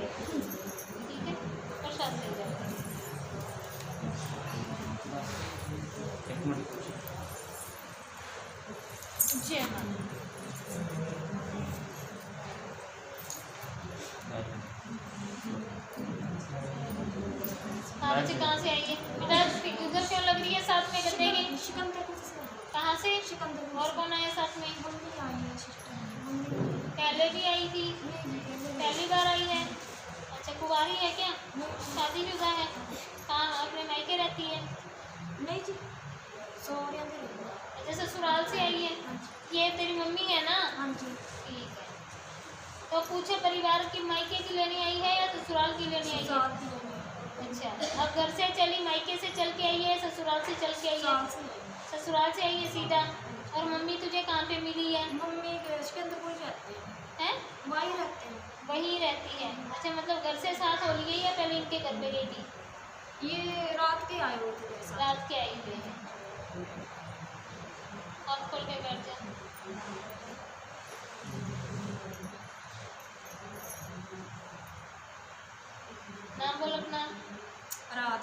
जाएंगे, ठीक है? प्रसाद मिल जाएगा। जय माँ। हाँ बच्चे कहाँ से आई है बेटा? उधर क्यों लग रही है साथ में गद्दे की? कहाँ से? और कौन आया साथ में? पहले भी आई थी? पहली बार आई है? अच्छा, कुंवारी है क्या? शादी शुदा है? कहाँ अपने मायके रहती है? नहीं जी, अच्छा, ससुराल से आई है? ये तेरी मम्मी है ना? हाँ जी। ठीक है। तो पूछे परिवार की मायके की लेने आई है या ससुराल की लेने आई है? अच्छा, अब घर से चली, मायके से चल के आई है, ससुराल से चल के आई है? ससुराल से आई है सीधा। और मम्मी तुझे कहाँ पे मिली है? मम्मी के अंदर कोई रहते हैं? वहीं रहते हैं। वहीं रहती है? अच्छा, मतलब घर से साथ हो गई या पहले इनके घर पे गई थी? ये रात के आए हुए थे। रात के आई हुई है। अब खोल के बैठ जा। नाम बोल अपना। रात।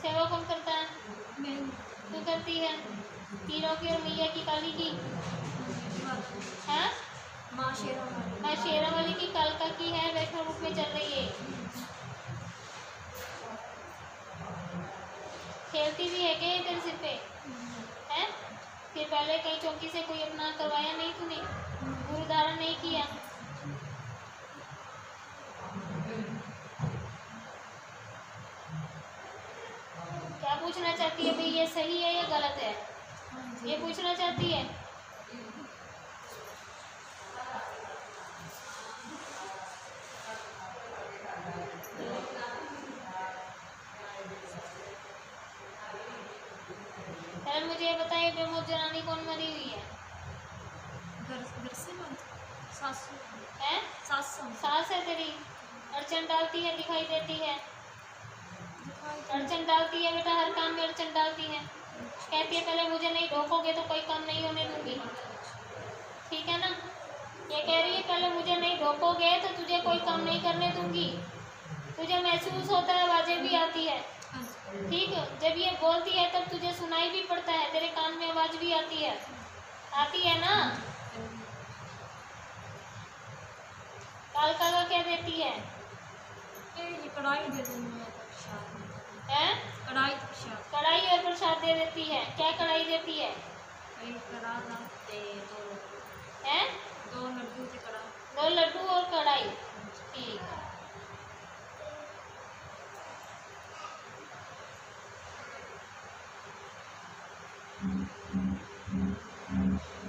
सेवा कौन करता है? मैं। तू करती है? तीनों की और मैया की, काली की? हाँ? माँ शेरा वाली। माँ शेरा वाली की, कालका की है, वैष्णव रूप में चल रही है। खेलती भी है क्या ये तेरे सिर पे? हैं? फिर पहले कहीं चौकी से कोई अपना करवाया नहीं तूने? गुरु धारण नहीं किया? क्या पूछना चाहती है भाई, ये सही है या गलत है? ये पूछना चाहती है? पहले मुझे ये बताइए, प्रमोद जनानी कौन मरी हुई है? घर से सासू हैं? सासू सास है तेरी? अड़चन डालती है, दिखाई देती है? अड़चन डालती है बेटा, हर काम में अड़चन डालती है। कहती है पहले मुझे नहीं ढोकोगे तो कोई काम नहीं होने दूंगी, ठीक है ना? ये कह रही है पहले मुझे नहीं ढोकोगे तो तुझे कोई काम नहीं करने दूंगी। तुझे महसूस होता है, आवाजें भी आती है, ठीक है? जब ये बोलती है तब तुझे सुनाई भी पड़ता है, तेरे कान में आवाज भी आती है ना? कालका का क्या देती है? ये कढ़ाई दे देनी है। कढ़ाई प्रसाद। कढ़ाई और प्रसाद दे देती है। क्या कढ़ाई देती है? कढ़ा लाते हैं? 2 लड्डू थे कढ़ा। 2 लड्डू और कढ़ाई, ठीक है।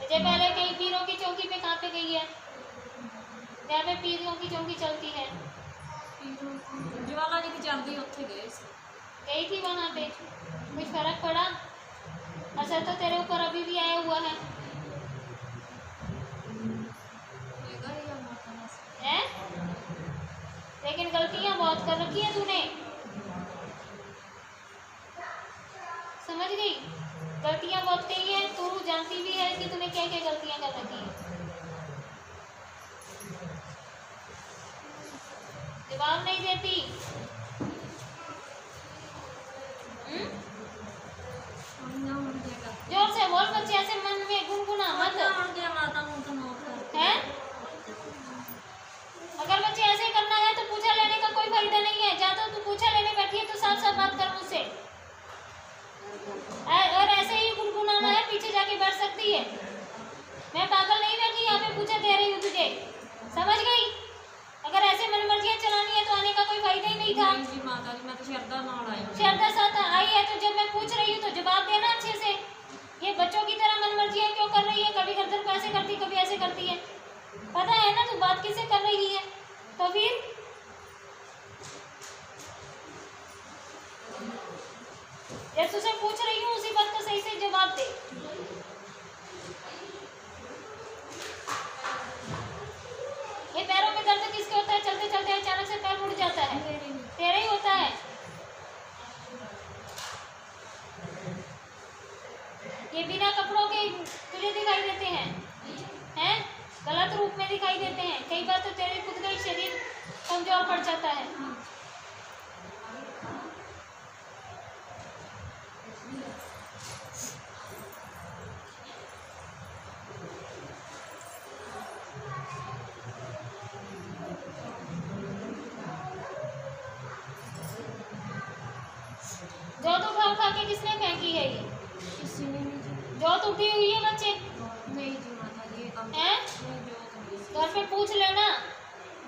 जब पहले कहीं पीरों की चौकी पे कहाँ पे गई है? जहाँ पे पीरों की चौकी चलती है? ज्वाला जी की चलती उत्थे गई थी वहाँ पे? कुछ फर्क पड़ा? असर तो तेरे ऊपर अभी भी आया हुआ है। हैं? लेकिन गलतियाँ बहुत कर रखी है तूने, समझ गई? गलतियाँ बहुत कही है, तू जानती भी है कि तूने क्या क्या गलतियाँ कर रखी है। जवाब नहीं देती? जोर से बोल बच्चे, ऐसे मन में गुनगुना मत। है? अगर बच्चे ऐसे करना है तो पूछा लेने का कोई फायदा नहीं है। जा तो तू पूछा लेने बैठी है तो साफ साफ बात कर मुझसे। और ऐसे ही गुनगुनाना है, पीछे जाके बैठ सकती है। मैं पागल नहीं बैठी यहाँ पे पूछा दे रही हूँ तुझे, समझ गई? अगर ऐसे मनमर्जियाँ चलानी है तो आने का कोई फायदा ही नहीं था। जी माता जी, मैं तो श्रद्धा साथ आई है तो जब मैं पूछ रही हूँ तो जवाब देना अच्छे से। ये बच्चों की तरह मनमर्जियाँ क्यों कर रही है? कभी गर्दन को ऐसे करती, कभी ऐसे करती है। पता है ना तू बात किससे कर रही है? तो फिर जब तुझसे पूछ रही हूँ उसी बात का सही से जवाब दे। ये पैरों में दर्द किसके होता है? चलते चलते अचानक से पैर मुड़ जाता है, तेरा ही होता है। ये बिना कपड़ों के तुझे दिखाई देते हैं गलत रूप में दिखाई देते हैं। कई बार तो तेरे खुद का ही शरीर कमजोर पड़ जाता है। जो तो उठा के किसने फेंकी है ये? किसी ने नहीं जी। जो तो उठी हुई है बच्चे नहीं जी माता जी, ये काम हैं? नहीं जो तो घर पे पूछ लेना।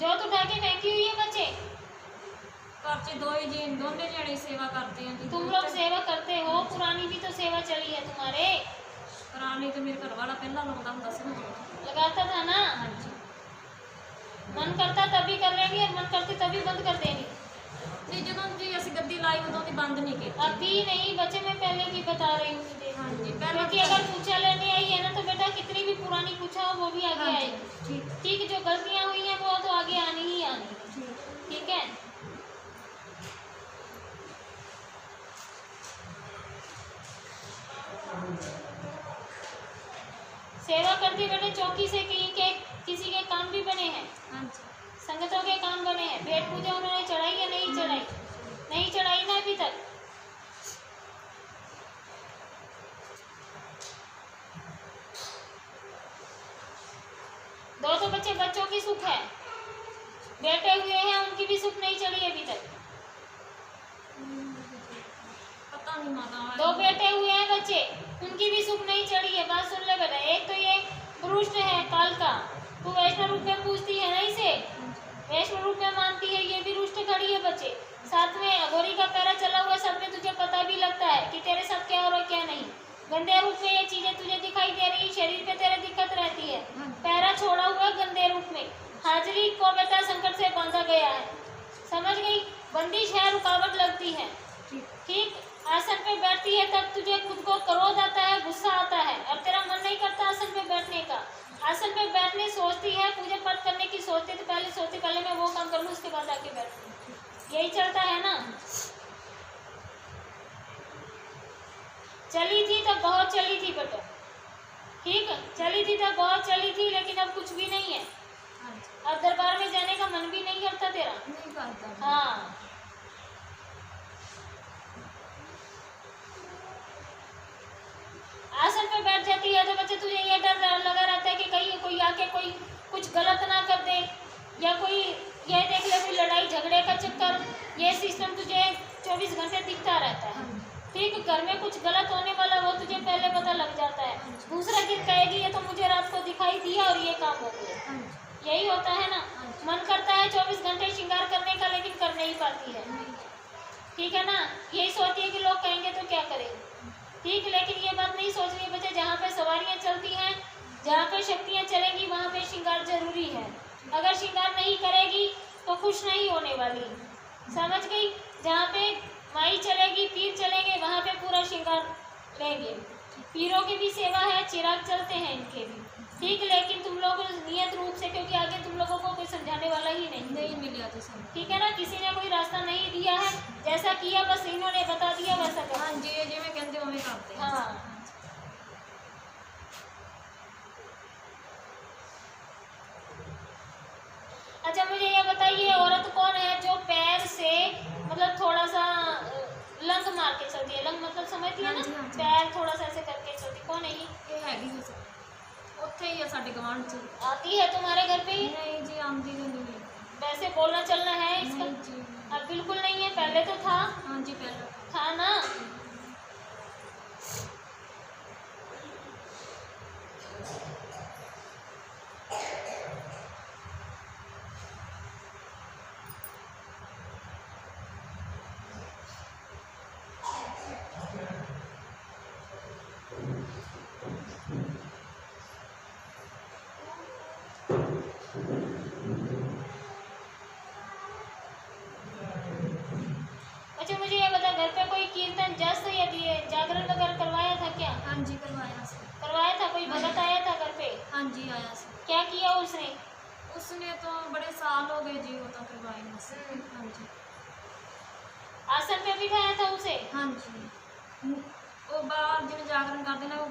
जो तो उठा के फेंकी हुई है बच्चे। घर च दो ही जी, दोनों जने सेवा करते हैं जी। तुम लोग सेवा करते हो, पुरानी भी तो सेवा चली है तुम्हारे। पुरानी तो मेरे घर वाला पहला लगाता ਹੁੰਦਾ ਸੀ ना। लगाता था ना। हाँ जी। मन करता तभी कर लेंगे और मन करते तभी बंद कर देंगे। नहीं ਜਦੋਂ जी ਅਸੀਂ ਗੱਦੀ ਲਾਈ ਉਦੋਂ ਦੀ ਬੰਦ नहीं की। अभी नहीं बच्चे, मैं पहले की बता रही हूँ तुझे। हाँ जी पहले क्योंकि अगर पूछा लेने आई है ना तो बेटा कितनी भी पुरानी पूछा हो वो भी आगे हाँ जी, आएगी। ठीक ठीक, जो गलतियाँ हुई हैं वो तो आगे आनी ही आनी है। ठीक। ठीक है। सेवा करते बेटे चौकी से किसी के काम भी बने हैं, हाँ जी। संगतों के काम बने हैं। भेंट पूजा उन्होंने चढ़ाई या नहीं चढ़ाई? नहीं चढ़ाई ना अभी तक। दो तो बच्चों की सुख है, बैठे हुए हैं उनकी भी सुख नहीं चढ़ी अभी तक। पता नहीं माता। दो बैठे हुए हैं बच्चे, उनकी भी सुख नहीं चढ़ी है। बात सुन ले बेटा, एक तो ये पुरुष है काल का, तू वैष्णव रूप में पूछती है ना इसे, वैष्णव रूप में मानती है, ये भी रुष्ट खड़ी है बच्चे। साथ में अघोरी का पैरा चला हुआ, सब में तुझे पता भी लगता है कि तेरे साथ क्या हो रहा है क्या नहीं। गंदे रूप में ये चीजें तुझे दिखाई दे रही, शरीर पे तेरे दिक्कत रहती है। पैरा छोड़ा हुआ गंदे रूप में, हाजिरी को बेटा संकट से बांधा गया है, समझ गई? बंदिश है, रुकावट लगती है। ठीक, आसन पे बैठती है तब तुझे खुद को क्रोध आता है, गुस्सा आता है, और तेरा मन नहीं करता आसन पे बैठने का। आसन पे बैठने सोचती है, पूजा पाठ करने की सोचती है तो पहले सोचती पहले मैं वो काम कर लूँ उसके बाद आके बैठूँ। यही चलता है ना। चली थी तब बहुत चली थी बेटा, ठीक, चली थी तब बहुत चली थी, लेकिन अब कुछ भी नहीं है। अब दरबार में जाने का मन भी नहीं करता तेरा। नहीं करता। हाँ, आसन पे बैठ जाती है तो बच्चे तुझे ये डर लगा रहता है कि कहीं कोई आके कोई कुछ गलत ना कर दे, या कोई ये देख ले कोई लड़ाई झगड़े का चक्कर, ये सिस्टम तुझे 24 घंटे दिखता रहता है। ठीक, घर में कुछ गलत होने वाला वो तुझे पहले पता लग जाता है। दूसरा दिन कहेगी ये तो मुझे रात को दिखाई दिया और ये काम हो गया। यही होता है ना। मन करता है 24 घंटे श्रृंगार करने का, लेकिन कर नहीं पाती है। ठीक है ना। यही सोचती है कि लोग कहेंगे तो क्या करेंगे। ठीक, लेकिन ये बात नहीं सोच रही बच्चे, जहाँ पे सवारियाँ चलती हैं, जहाँ पे शक्तियाँ चलेंगी वहाँ पे श्रृंगार जरूरी है। अगर श्रृंगार नहीं करेगी तो खुश नहीं होने वाली, समझ गई? जहाँ पे माई चलेगी, पीर चलेंगे, वहाँ पे पूरा श्रृंगार लेंगे। पीरों की भी सेवा है, चिराग चलते हैं इनके भी। ठीक, लेकिन तुम लोग नियत रूप से, क्योंकि आगे तुम लोगों को कोई समझाने वाला ही नहीं मिला तो सब। ठीक है ना। किसी ने कोई रास्ता नहीं दिया है, जैसा किया बस इन्होंने बता दिया वैसा कर। हाँ जी, ये मैं कहते हो करते हैं। हाँ, अच्छा मुझे ये बताइए, औरत कौन है जो पैर से मतलब थोड़ा सा लंग मार के चलती है? लंग मतलब समझती है ना, हाँ जी, हाँ जी। पैर थोड़ा सा ऐसे करके चलती, कौन है ये? ये हैगी हो सकती ਉੱਥੇ ਹੀ ਆ ਸਾਡੇ ਗਵਾਂਢ ਚ। आती है तुम्हारे घर पे ही? नहीं जी, आमदी नहीं। वैसे बोलना चलना है इसका? नहीं जी। अब बिल्कुल नहीं है, पहले तो था। हाँ जी, पहले था ना। अच्छा मुझे ये बता, घर पे कोई कीर्तन जस या जागरण वगैरह करवाया था क्या? हाँ जी करवाया से। करवाया था, कोई भगत आया था घर पे? हाँ जी आया से। क्या किया उसने? उसने तो बड़े साल हो गए जी, वो तो करवाए नहीं से। हाँ जी। आसन पे बिठाया था उसे? हाँ जी। वो बाहर जिन्हें जागरण करते ना, वो